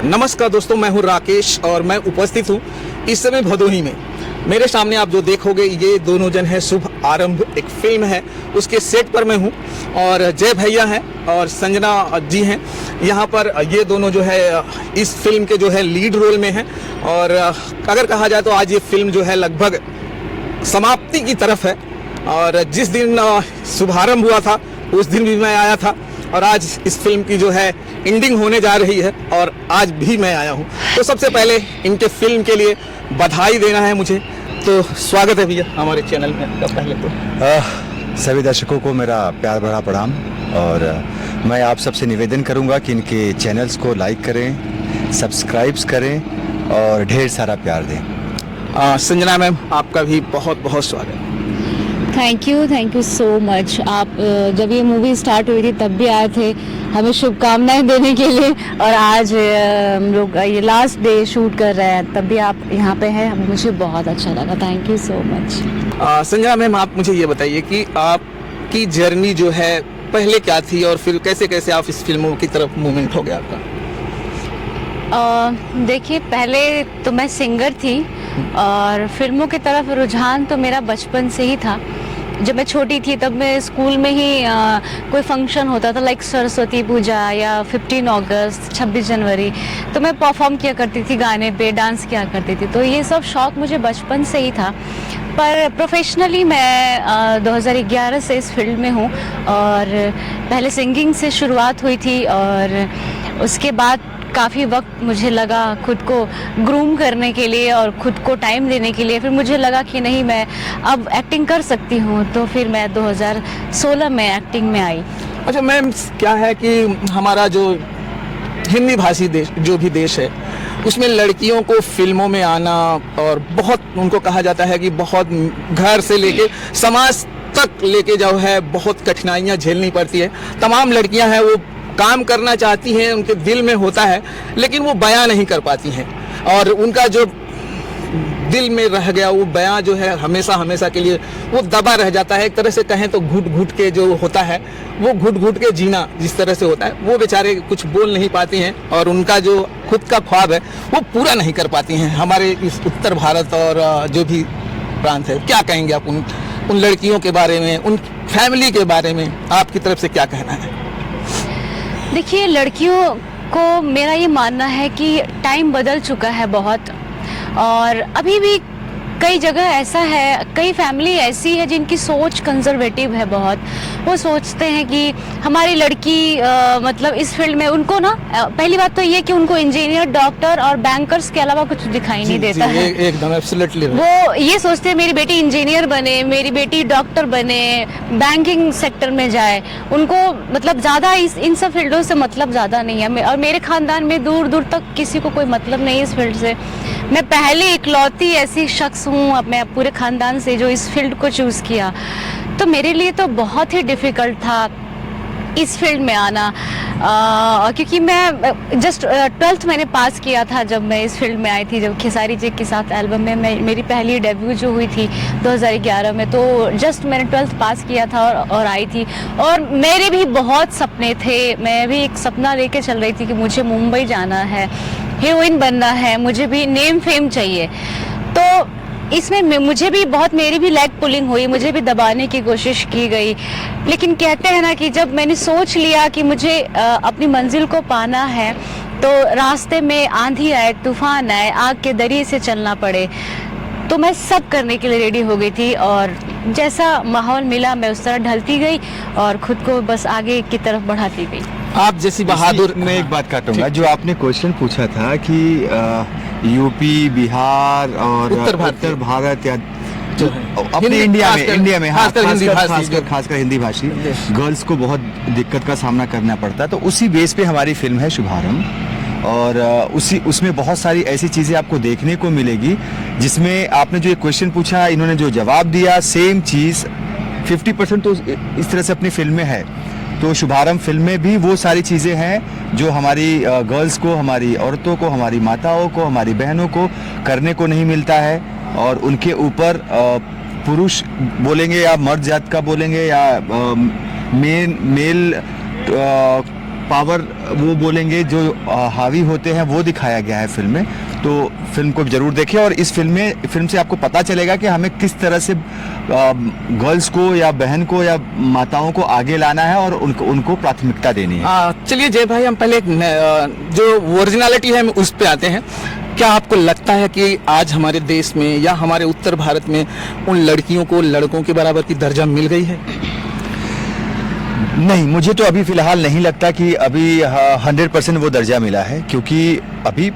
नमस्कार दोस्तों, मैं हूं राकेश और मैं उपस्थित हूं इस समय भदोही में। मेरे सामने आप जो देखोगे ये दोनों जन है शुभ आरंभ, एक फिल्म है, उसके सेट पर मैं हूं और जय भैया हैं और संजना जी हैं यहाँ पर। ये दोनों जो है इस फिल्म के जो है लीड रोल में हैं और अगर कहा जाए तो आज ये फिल्म जो है लगभग समाप्ति की तरफ है। और जिस दिन शुभारंभ हुआ था उस दिन भी मैं आया था और आज इस फिल्म की जो है एंडिंग होने जा रही है और आज भी मैं आया हूँ। तो सबसे पहले इनके फिल्म के लिए बधाई देना है मुझे, तो स्वागत है भैया हमारे चैनल में। तो पहले तो सभी दर्शकों को मेरा प्यार भरा प्रणाम और मैं आप सबसे निवेदन करूंगा कि इनके चैनल्स को लाइक करें, सब्सक्राइब्स करें और ढेर सारा प्यार दें। संजना मैम, आपका भी बहुत बहुत स्वागत। Thank you so much. आप जब ये मूवी स्टार्ट हुई थी तब भी आए थे हमें शुभकामनाएं देने के लिए और आज हम लोग ये लास्ट डे शूट कर रहे हैं तब भी आप यहाँ पे हैं, मुझे बहुत अच्छा लगा। Thank you so much. Sanjana ma'am, आप मुझे ये बताइए कि आपकी जर्नी जो है पहले क्या थी और फिर कैसे कैसे आप इस फिल्मों की तरफ मूवमेंट हो गया आपका? देखिए, पहले तो मैं सिंगर थी और फिल्मों की तरफ रुझान तो मेरा बचपन से ही था। जब मैं छोटी थी तब मैं स्कूल में ही कोई फंक्शन होता था लाइक सरस्वती पूजा या 15 अगस्त, 26 जनवरी, तो मैं परफॉर्म किया करती थी, गाने पे डांस किया करती थी। तो ये सब शौक़ मुझे बचपन से ही था। पर प्रोफेशनली मैं 2011 से इस फील्ड में हूँ और पहले सिंगिंग से शुरुआत हुई थी और उसके बाद काफ़ी वक्त मुझे लगा खुद को ग्रूम करने के लिए और खुद को टाइम देने के लिए। फिर मुझे लगा कि नहीं, मैं अब एक्टिंग कर सकती हूँ, तो फिर मैं 2016 में एक्टिंग में आई। अच्छा मैम, क्या है कि हमारा जो हिंदी भाषी देश जो भी देश है उसमें लड़कियों को फिल्मों में आना और बहुत उनको कहा जाता है कि बहुत घर से लेके समाज तक लेके जो है बहुत कठिनाइयाँ झेलनी पड़ती है। तमाम लड़कियाँ हैं वो काम करना चाहती हैं, उनके दिल में होता है लेकिन वो बयां नहीं कर पाती हैं और उनका जो दिल में रह गया वो बयां जो है हमेशा हमेशा के लिए वो दबा रह जाता है। एक तरह से कहें तो घुट घुट के जो होता है वो घुट घुट के जीना जिस तरह से होता है, वो बेचारे कुछ बोल नहीं पाती हैं और उनका जो खुद का ख्वाब है वो पूरा नहीं कर पाती हैं। हमारे इस उत्तर भारत और जो भी प्रांत है, क्या कहेंगे आप उन लड़कियों के बारे में, उन फैमिली के बारे में आपकी तरफ से क्या कहना है? देखिए, लड़कियों को मेरा ये मानना है कि टाइम बदल चुका है बहुत और अभी भी कई जगह ऐसा है, कई फैमिली ऐसी है जिनकी सोच कंजर्वेटिव है बहुत। वो सोचते हैं कि हमारी लड़की मतलब इस फील्ड में उनको ना, पहली बात तो ये कि उनको इंजीनियर, डॉक्टर और बैंकर्स के अलावा कुछ दिखाई नहीं देता है। एकदम एब्सोल्युटली। वो ये सोचते हैं मेरी बेटी इंजीनियर बने, मेरी बेटी डॉक्टर बने, बैंकिंग सेक्टर में जाए। उनको मतलब ज़्यादा इन सब फील्डों से मतलब ज़्यादा नहीं है और मेरे ख़ानदान में दूर दूर तक किसी को कोई मतलब नहीं है इस फील्ड से। मैं पहले इकलौती ऐसी शख्स हूँ अपने पूरे ख़ानदान से जो इस फील्ड को चूज़ किया। तो मेरे लिए तो बहुत ही डिफ़िकल्ट था इस फील्ड में आना क्योंकि मैं जस्ट 12th मैंने पास किया था जब मैं इस फील्ड में आई थी। जब खेसारी जी के साथ एल्बम में मेरी पहली डेब्यू जो हुई थी 2011 में, तो जस्ट मैंने 12th पास किया था और आई थी। और मेरे भी बहुत सपने थे, मैं भी एक सपना लेके चल रही थी कि मुझे मुंबई जाना है, हीरोइन बनना है, मुझे भी नेम फेम चाहिए। तो इसमें मुझे भी बहुत, मेरी भी लेग पुलिंग हुई, मुझे भी दबाने की कोशिश की गई। लेकिन कहते हैं ना कि जब मैंने सोच लिया कि मुझे अपनी मंजिल को पाना है तो रास्ते में आंधी आए, तूफान आए, आग के दरिए से चलना पड़े, तो मैं सब करने के लिए रेडी हो गई थी और जैसा माहौल मिला मैं उस तरह ढलती गई और खुद को बस आगे की तरफ बढ़ाती गई। आप जैसी बहादुर। मैं एक बात काटूंगा, जो आपने क्वेश्चन पूछा था कि यूपी, बिहार और उत्तर भारत या अपने इंडिया में खासकर हिंदी भाषी गर्ल्स को बहुत दिक्कत का सामना करना पड़ता है, तो उसी बेस पे हमारी फिल्म है शुभारंभ और उसमें बहुत सारी ऐसी चीज़ें आपको देखने को मिलेगी जिसमें आपने जो एक क्वेश्चन पूछा, इन्होंने जो जवाब दिया, सेम चीज़ 50% तो इस तरह से अपनी फिल्म में है। तो शुभारंभ फिल्म में भी वो सारी चीज़ें हैं जो हमारी गर्ल्स को, हमारी औरतों को, हमारी माताओं को, हमारी बहनों को करने को नहीं मिलता है और उनके ऊपर पुरुष बोलेंगे या मर्द जात का बोलेंगे या मेल पावर वो बोलेंगे जो हावी होते हैं वो दिखाया गया है फिल्म में। तो फिल्म को जरूर देखें और इस फिल्म से आपको पता चलेगा कि हमें किस तरह से गर्ल्स को या बहन को या माताओं को आगे लाना है और उनको प्राथमिकता देनी है। चलिए जय भाई, हम पहले जो ओरिजिनलिटी है उस पे आते हैं। क्या आपको लगता है कि आज हमारे देश में या हमारे उत्तर भारत में उन लड़कियों को लड़कों के बराबर की दर्जा मिल गई है? नहीं, मुझे तो अभी फिलहाल नहीं लगता कि अभी 100% वो दर्जा मिला है, क्योंकि अभी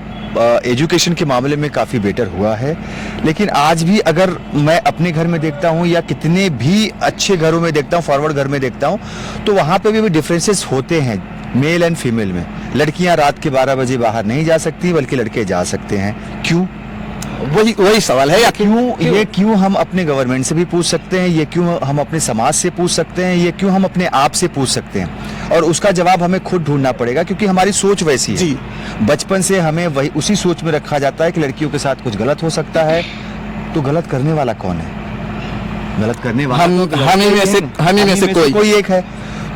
एजुकेशन के मामले में काफ़ी बेटर हुआ है। लेकिन आज भी अगर मैं अपने घर में देखता हूँ या कितने भी अच्छे घरों में देखता हूँ, फॉरवर्ड घर में देखता हूँ, तो वहाँ पे भी डिफरेंसेस होते हैं मेल एंड फीमेल में। लड़कियाँ रात के 12 बजे बाहर नहीं जा सकती, बल्कि लड़के जा सकते हैं। क्यों? वही सवाल है। या ये क्यों हम अपने गवर्नमेंट से भी पूछ सकते हैं, ये क्यों हम अपने समाज से पूछ सकते हैं, ये क्यों हम अपने आप से पूछ सकते हैं, और उसका जवाब हमें खुद ढूंढना पड़ेगा, क्योंकि हमारी सोच वैसी है। जी। बचपन से हमें वही उसी सोच में रखा जाता है कि लड़कियों के साथ कुछ गलत हो सकता है। तो गलत करने वाला कौन है? गलत करने वाला हम ही में से कोई एक है।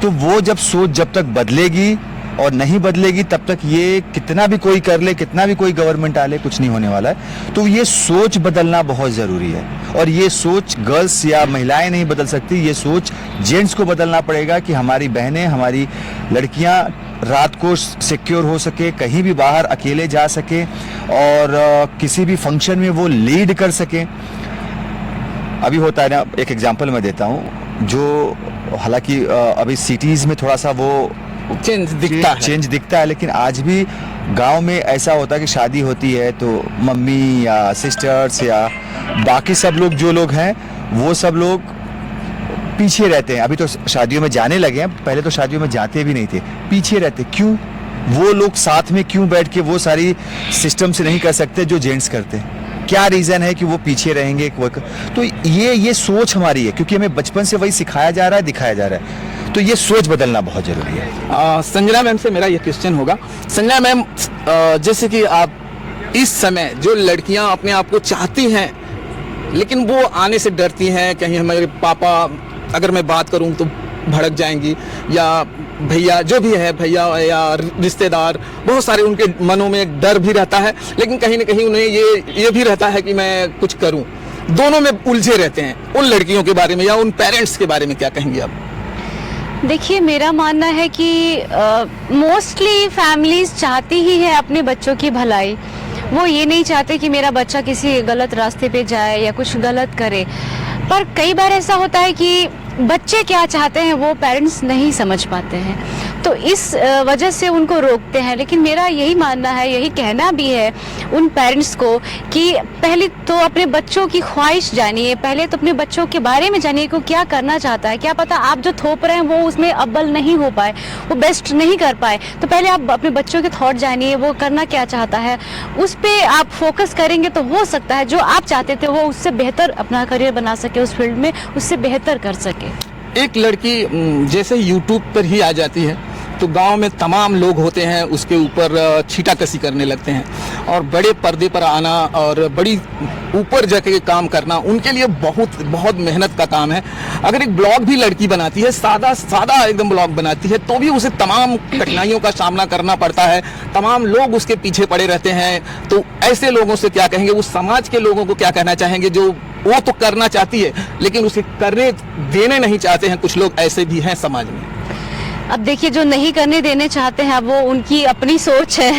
तो वो सोच जब तक बदलेगी और नहीं बदलेगी, तब तक ये कितना भी कोई कर ले, कितना भी कोई गवर्नमेंट आ ले, कुछ नहीं होने वाला है। तो ये सोच बदलना बहुत जरूरी है, और ये सोच गर्ल्स या महिलाएं नहीं बदल सकती, ये सोच जेंट्स को बदलना पड़ेगा कि हमारी बहनें, हमारी लड़कियां रात को सिक्योर हो सके, कहीं भी बाहर अकेले जा सके, और किसी भी फंक्शन में वो लीड कर सके। अभी होता है ना, एक एग्जांपल मैं देता हूँ, जो हालांकि अभी सिटीज में थोड़ा सा वो चेंज दिखता है, लेकिन आज भी गांव में ऐसा होता है कि शादी होती है तो मम्मी या सिस्टर्स या बाकी सब लोग जो लोग हैं वो सब लोग पीछे रहते हैं। अभी तो शादियों में जाने लगे हैं, पहले तो शादियों में जाते भी नहीं थे, पीछे रहते। क्यों? वो लोग साथ में क्यों बैठ के वो सारी सिस्टम से नहीं कर सकते जो जेंट्स करते हैं? क्या रीजन है कि वो पीछे रहेंगे? तो ये सोच हमारी है, क्योंकि हमें बचपन से वही सिखाया जा रहा है, दिखाया जा रहा है। तो ये सोच बदलना बहुत जरूरी है। संजना मैम से मेरा ये क्वेश्चन होगा। संजना मैम, जैसे कि आप इस समय जो लड़कियां अपने आप को चाहती हैं, लेकिन वो आने से डरती हैं, कहीं हमारे पापा, अगर मैं बात करूं तो भड़क जाएंगी, या भैया जो भी है, भैया या रिश्तेदार, बहुत सारे उनके मनों में डर भी रहता है, लेकिन कहीं ना कहीं उन्हें ये भी रहता है कि मैं कुछ करूं। दोनों में उलझे रहते हैं। उन लड़कियों के बारे में या उन पेरेंट्स के बारे में क्या कहेंगे आप? देखिए, मेरा मानना है कि मोस्टली फैमिलीज चाहती ही है अपने बच्चों की भलाई। वो ये नहीं चाहते कि मेरा बच्चा किसी गलत रास्ते पे जाए या कुछ गलत करे। पर कई बार ऐसा होता है कि बच्चे क्या चाहते हैं वो पेरेंट्स नहीं समझ पाते हैं, तो इस वजह से उनको रोकते हैं। लेकिन मेरा यही मानना है, यही कहना भी है उन पेरेंट्स को कि पहले तो अपने बच्चों की ख्वाहिश जानिए, पहले तो अपने बच्चों के बारे में जानिए कि क्या करना चाहता है। क्या पता आप जो थोप रहे हैं वो उसमें अव्वल नहीं हो पाए, वो बेस्ट नहीं कर पाए। तो पहले आप अपने बच्चों के थॉट जानिए, वो करना क्या चाहता है, उस पर आप फोकस करेंगे तो हो सकता है जो आप चाहते थे वो उससे बेहतर अपना करियर बना सके, उस फील्ड में उससे बेहतर कर सके। एक लड़की जैसे यूट्यूब पर ही आ जाती है तो गांव में तमाम लोग होते हैं उसके ऊपर छीटाकसी करने लगते हैं, और बड़े पर्दे पर आना और बड़ी ऊपर जाके काम करना उनके लिए बहुत बहुत मेहनत का काम है। अगर एक ब्लॉग भी लड़की बनाती है, सादा एकदम ब्लॉग बनाती है, तो भी उसे तमाम कठिनाइयों का सामना करना पड़ता है, तमाम लोग उसके पीछे पड़े रहते हैं। तो ऐसे लोगों से क्या कहेंगे, उस समाज के लोगों को क्या कहना चाहेंगे जो वो तो करना चाहती है लेकिन उसे करने देने नहीं चाहते हैं? कुछ लोग ऐसे भी हैं समाज में। अब देखिए, जो नहीं करने देने चाहते हैं वो उनकी अपनी सोच है,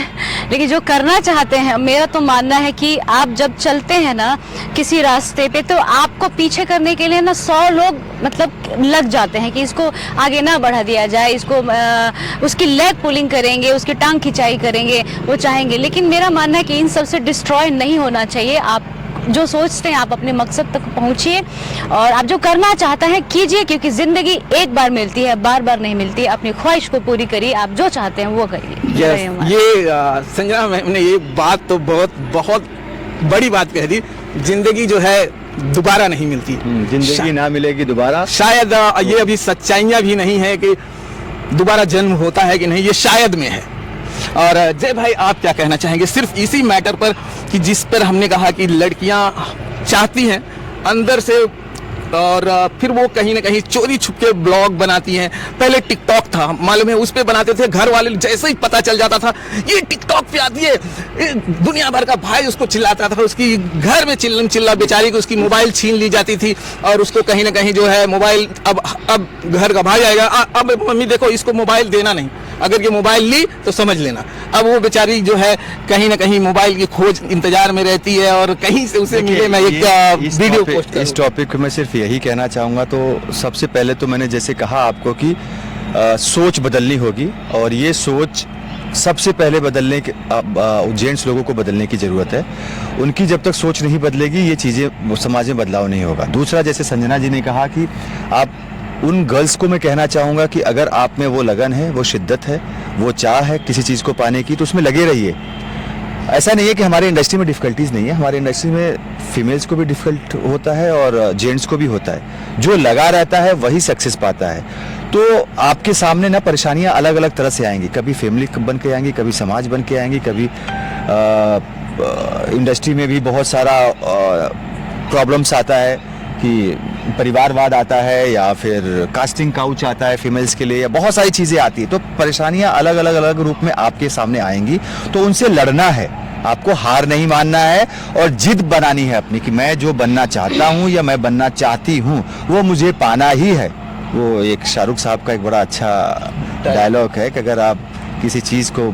लेकिन जो करना चाहते हैं, मेरा तो मानना है कि आप जब चलते हैं ना किसी रास्ते पे, तो आपको पीछे करने के लिए ना 100 लोग मतलब लग जाते हैं कि इसको आगे ना बढ़ा दिया जाए, इसको उसकी लेग पुलिंग करेंगे, उसकी टांग खिंचाई करेंगे, वो चाहेंगे। लेकिन मेरा मानना है कि इन सब से डिस्ट्रॉय नहीं होना चाहिए। आप जो सोचते हैं आप अपने मकसद तक पहुंचिए, और आप जो करना चाहते हैं कीजिए, क्योंकि जिंदगी एक बार मिलती है, बार बार नहीं मिलती। अपनी ख्वाहिश को पूरी करिए, आप जो चाहते हैं वो करिए। ये संजना मैम ने ये बात तो बहुत बड़ी बात कह दी। जिंदगी जो है दोबारा नहीं मिलती, जिंदगी ना मिलेगी दोबारा। शायद ये अभी सच्चाइयां भी नहीं है कि दोबारा जन्म होता है कि नहीं, ये शायद में है। और जय भाई, आप क्या कहना चाहेंगे सिर्फ इसी मैटर पर कि जिस पर हमने कहा कि लड़कियां चाहती हैं, अंदर से और फिर वो कहीं ना कहीं चोरी छुप के ब्लॉग बनाती हैं। पहले टिकटॉक था, मालूम है, उस पे बनाते थे, घर वाले जैसे ही पता चल जाता था ये टिकटॉक पे आती है, दुनिया भर का भाई उसको चिल्लाता था, उसकी घर में चिल्ला बेचारी को उसकी मोबाइल छीन ली जाती थी और उसको कहीं ना कहीं जो है मोबाइल अब घर का भाई आएगा, अब मम्मी देखो इसको मोबाइल देना नहीं, अगर ये मोबाइल ली तो समझ लेना। अब वो बेचारी जो है कहीं ना कहीं मोबाइल की खोज इंतजार में रहती है और कहीं से उसे मिले। मैं एक वीडियो पोस्ट इस टॉपिक में सिर्फ यही कहना चाहूँगा, तो सबसे पहले तो मैंने जैसे कहा आपको कि सोच बदलनी होगी और ये सोच सबसे पहले बदलने के जेंट्स लोगों को बदलने की ज़रूरत है। उनकी जब तक सोच नहीं बदलेगी ये चीज़ें समाज में बदलाव नहीं होगा। दूसरा, जैसे संजना जी ने कहा कि आप उन गर्ल्स को मैं कहना चाहूँगा कि अगर आप में वो लगन है, वो शिद्दत है, वो चाह है किसी चीज़ को पाने की, तो उसमें लगे रहिए। ऐसा नहीं है कि हमारे इंडस्ट्री में डिफ़िकल्टीज़ नहीं है, हमारे इंडस्ट्री में फीमेल्स को भी डिफ़िकल्ट होता है और जेंट्स को भी होता है। जो लगा रहता है वही सक्सेस पाता है। तो आपके सामने ना परेशानियां अलग अलग तरह से आएंगी, कभी फैमिली बन के आएंगी, कभी समाज बन के आएंगी, कभी इंडस्ट्री में भी बहुत सारा प्रॉब्लम्स आता है कि परिवारवाद आता है या फिर कास्टिंग काउच आता है फीमेल्स के लिए, या बहुत सारी चीज़ें आती है। तो परेशानियां अलग अलग अलग रूप में आपके सामने आएंगी, तो उनसे लड़ना है, आपको हार नहीं मानना है और जिद बनानी है अपनी कि मैं जो बनना चाहता हूं या मैं बनना चाहती हूं वो मुझे पाना ही है। वो एक शाहरुख साहब का एक बड़ा अच्छा डायलॉग है कि अगर आप किसी चीज़ को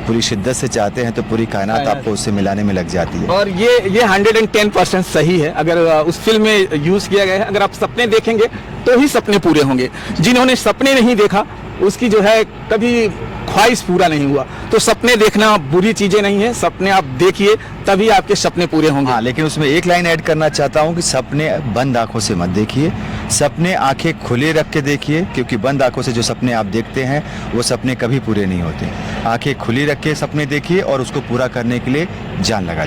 पूरी शिद्दत से चाहते हैं तो पूरी कायनात आपको उससे मिलाने में लग जाती है। और ये 110% सही है। अगर उस फिल्म में यूज किया गया है, अगर आप सपने देखेंगे तो ही सपने पूरे होंगे। जिन्होंने सपने नहीं देखा उसकी जो है कभी ख्वाहिश पूरा नहीं हुआ। तो सपने देखना बुरी चीजें नहीं है, सपने आप देखिए तभी आपके सपने पूरे होंगे। हाँ, लेकिन उसमें एक लाइन ऐड करना चाहता हूँ कि सपने बंद आंखों से मत देखिए, सपने आंखें खुले रख के देखिए, क्योंकि बंद आंखों से जो सपने आप देखते हैं वो सपने कभी पूरे नहीं होते। आंखें खुली रख के सपने देखिए और उसको पूरा करने के लिए जान लगा